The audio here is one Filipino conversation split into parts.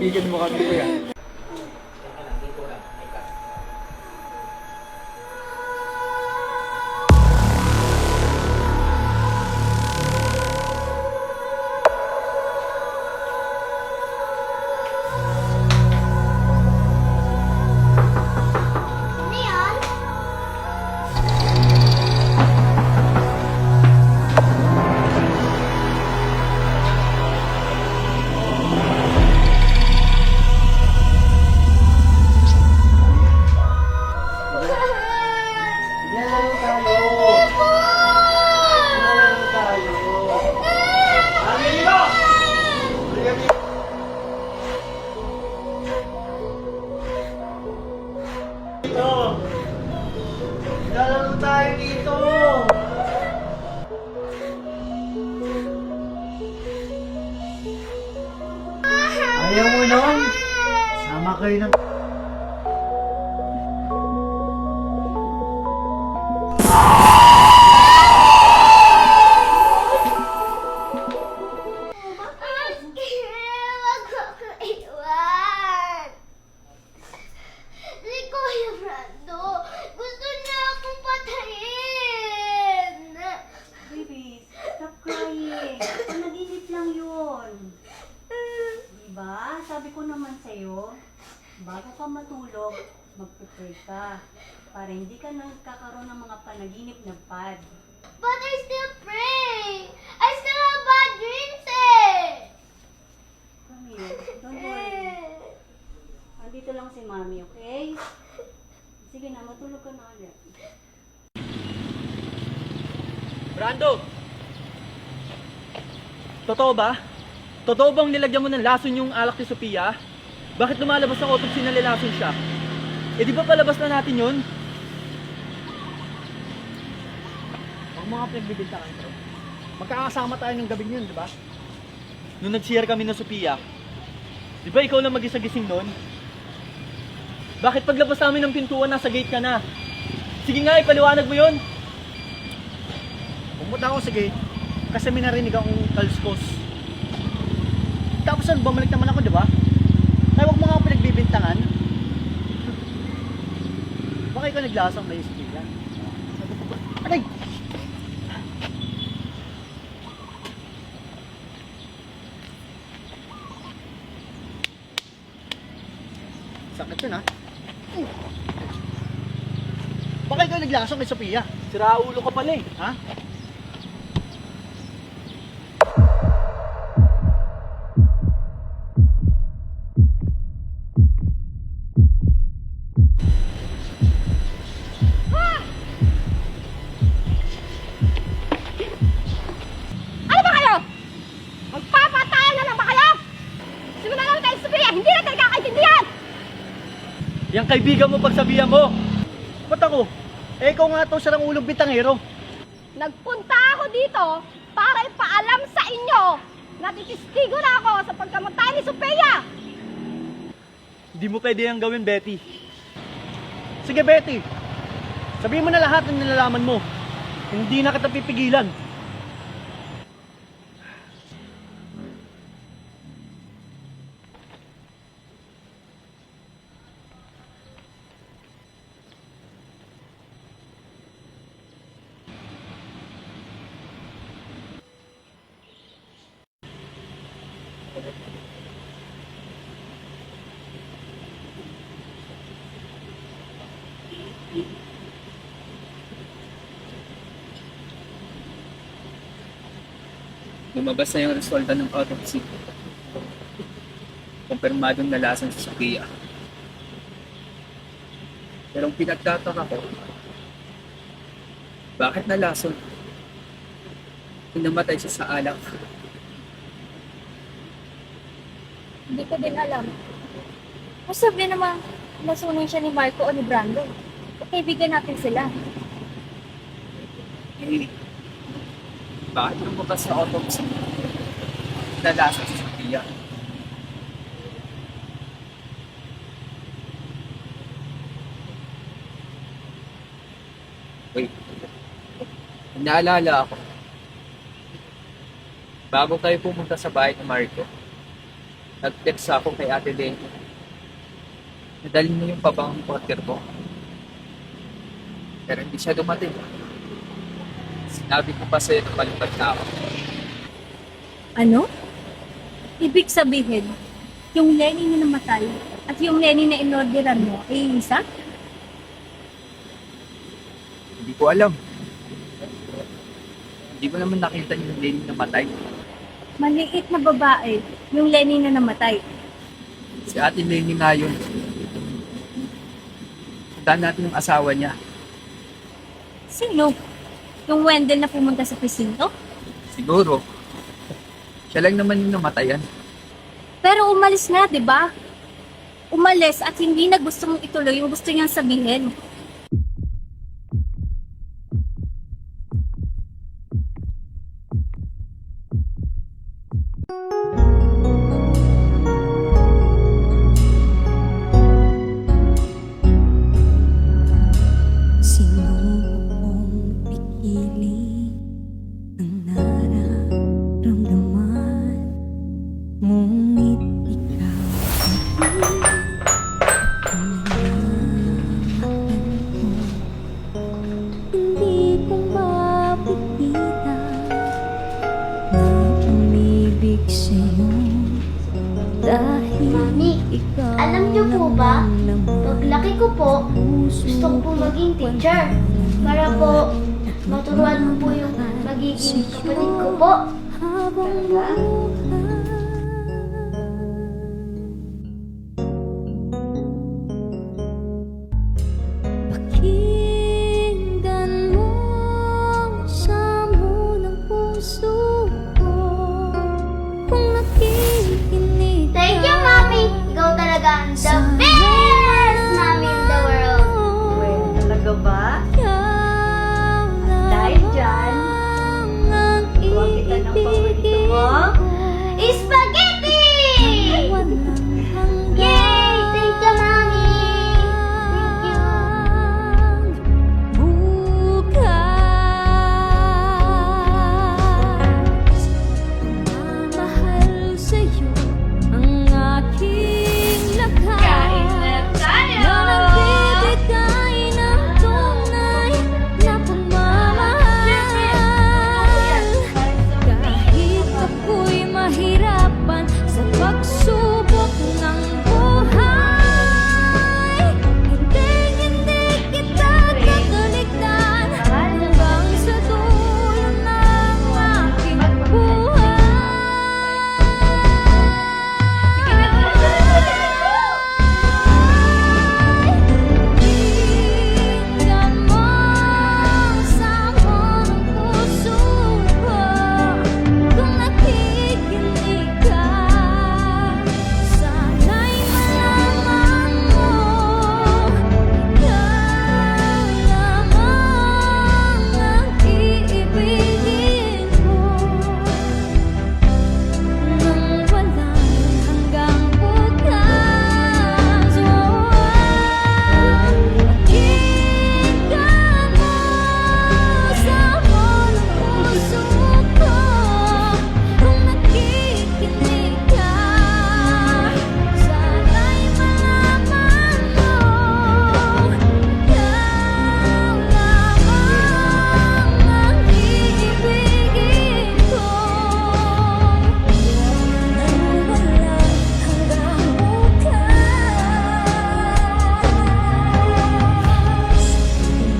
Kaibigan mo kami, kuya. Ano yan? Nalaro tayo! Nalaro tayo! Amin mo! Dito! Nalaro tayo dito! Ayaw mo nun? Sama kayo ng... Wag ako iwan. Si Kuya Brando, gusto niya akong patayin. Baby, stop crying. Panaginip lang yun. Diba? Sabi ko naman sa'yo, bago ka matulog, mag-pray ka. Para hindi ka nagkakaroon ng mga panaginip na bad. But I still pray. I still have bad dreams eh. Come here. Don't worry. Andito lang si Mami, okay? Sige na, matulog ka na ulit. Brando! Totoo ba? Totoo bang nilagyan mo ng lason yung alak ni Sophia? Bakit lumalabas ang autopsy na lilason siya? Eh di ba palabas na natin yun? Ang mga pinagbibintangan ko. Magkakasama tayo ng gabing yun, di ba? Nung nag-share kami ng Sophia, di ba ikaw lang mag-isa-gising nun? Bakit paglabas namin ng pintuan, nasa gate ka na? Sige nga, ipaliwanag mo yun! Pumunta ako sa gate kasi may narinig akong kalskos. Tapos bumalik naman ako, di ba? Kaya huwag mo nga ako pinagbibintangan. Baka ikaw naglasang may isip yan. Aray! Sakit yun, ha? Baka ikaw naglasang kay Sophia. Sira ulo ka pala eh, ha? Ano ba kayo? Magpapatayan na lang ba kayo? Simula lang tayo Sophia, hindi na talaga kaintindihan! Yang kaibigan mo pagsabihan mo. Ba't ako? Eh ikaw nga to sarang ulong bitangero. Nagpunta ako dito para ipaalam sa inyo na titistigo na ako sa pagkamatay ni Sophia! Hindi mo pwede yung gawin, Betty. Sige, Betty. Sabihin mo na lahat ng nilalaman mo. Hindi na kita pipigilan. Lumabas na yung resulta ng autopsy. Kumpirmadong nalasan si Sophia. Pero ang pinagtataka ko, bakit nalason? Namatay siya sa alak. Hindi ko din alam. Masabi naman, nasunin siya ni Marco o ni Brando. Kaibigan natin sila. Eh, bakit lumabas sa autopsy? Nalasan si Sophia. Wait. Naalala ako. Bago tayo pumunta sa bahay ni Marco, Nag-text ako kay Ate Lenny. Nadali na yung pabang quarter ko. Pero hindi siya dumating. Sinabi ko pa sa'yo na palipad na ako. Ano? Ibig sabihin, yung Lenny na namatay at yung Lenny na inorderan mo ay isa? Hindi ko alam. Hindi ko naman nakita yung Lenny na matay. Maliit na babae, yung Lenny na namatay. Si Ate Lenny nga yun. Puntahan natin yung asawa niya. Sino? Yung Wendell na pumunta sa presinto? Siguro. Siya lang naman yung namatayan. Pero umalis na, di ba? Umalis at hindi na gusto mong ituloy yung gusto niyang sabihin. Sinubukong pigiling ang nararamdaman, ngunit ikaw hindi ko mapigilan na umibig sa'yo dahil Mami, ikaw alam niyo po ba, naman paglaki ko po, gusto ko po maging teacher. Para po, maturuan ko po yung magiging kapatid ko po. habang buhay. Pakinggan mo ang samo ng puso ko kung nakikinig ka. Thank you, Mami! Ikaw talaga ang the best Mami in the world! Talaga ba? Dahil dyan, huwag kita ng paborito mo. Spaghetti! Yay! Thank you, Mami! Thank you! Bukas, mamahal sa'yo ang aking lakas. Kain na tayo! Na nagbibigay ng tunay na pagmamahal. Kahit ako'y mahirapan sa pagsubok ng buhay, hindi kita kakaligtan hanggang sa dulo ng aking buhay. Tingnan mo ang samo ng puso ko kung nakikinig ka. Sana'y malaman mo ikaw lamang ang iibigin ko nang walang hanggang bukas. Pakinggan mo samo ng puso ko kung nakikinig ka. Sana'y malaman mo ikaw lamang ang iibigin ko nang walang hanggang bukas.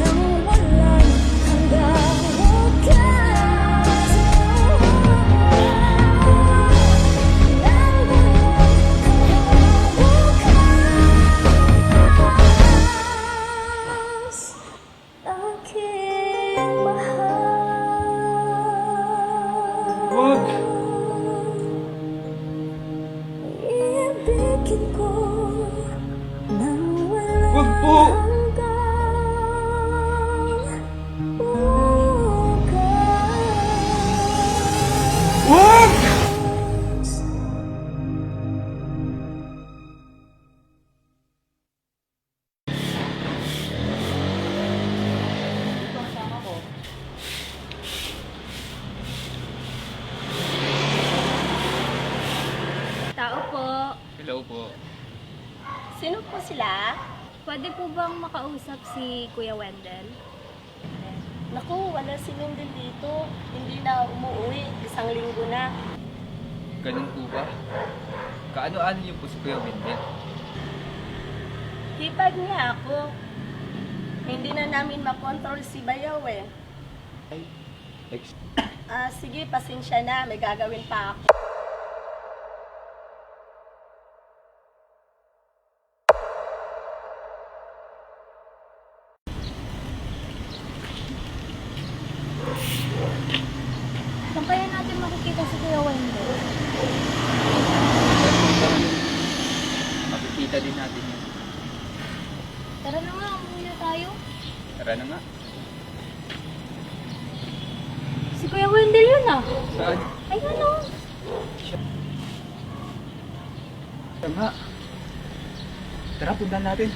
Nang walang hanggang bukas. Aking mahal. Wag! Ibigin ko nang walang Wag po! hanggang bukas. Wag! Tao po. sila? Pwede po bang makausap si Kuya Wendell? Naku, wala si Wendell dito. Hindi na umuwi. Isang linggo na. Ganun po ba? Kaano-ano niyo po si Kuya Wendell? Hipag niya ako. Hindi na namin makontrol si Bayaw eh. Sige, pasensya na. May gagawin pa ako. Saan kaya natin makikita si Kuya Wendell? Makikita din natin yun. Tara na nga, umuwi na tayo. Tara na nga. Si Kuya Wendell yun ah. Saan? Ayun oh. Tara nga. Tara, puntahan natin.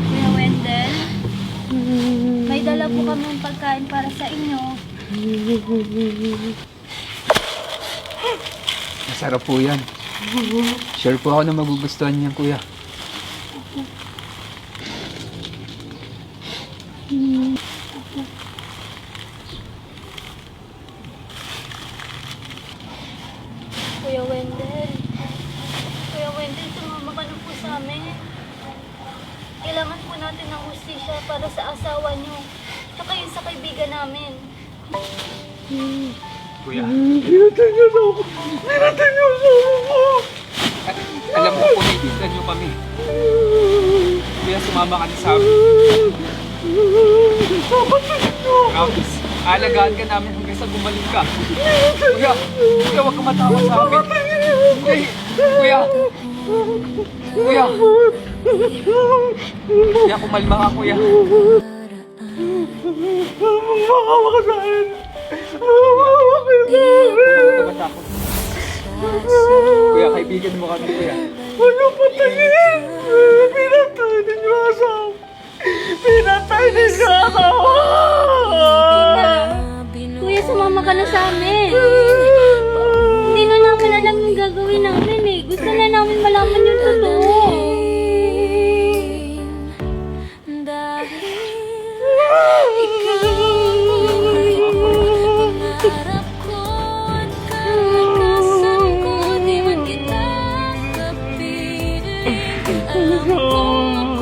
Kuya Wendell, may dala po kami ng pagkain para sa inyo. Masarap po yan. Sure po ako na magugustuhan niyan, kuya. Kuya Wendell, sumama ka na po sa amin. Kailangan po natin ng hustisya para sa asawa niyo. Tsaka yun sa kaibigan namin. Kuya. Pinatay niyo na ako! Pinatay niyo na ako! Alam mo po, naiintindihan niyo kami. Kuya, sumama ka na sa amin. Promise, aalagaan ka namin hanggang sa gumaling ka. Kuya, huwag ka matawa sa amin. Kuya! Kuya! Kuya, kumalma ka, kuya. Makawa ka sa akin! Huwag ka matakot. Kuya, kaibigan mo kami, kuya. Ano patayin? Pinatay din yung asawa. Pinatay din yung asawa. Kuya, sumama ka na sa amin. Hindi na namin alam yung gagawin namin eh. Gusto na namin malaman yung totoo. Pangarap ko at kalakasan ko, di man kita kapiling. Alam ko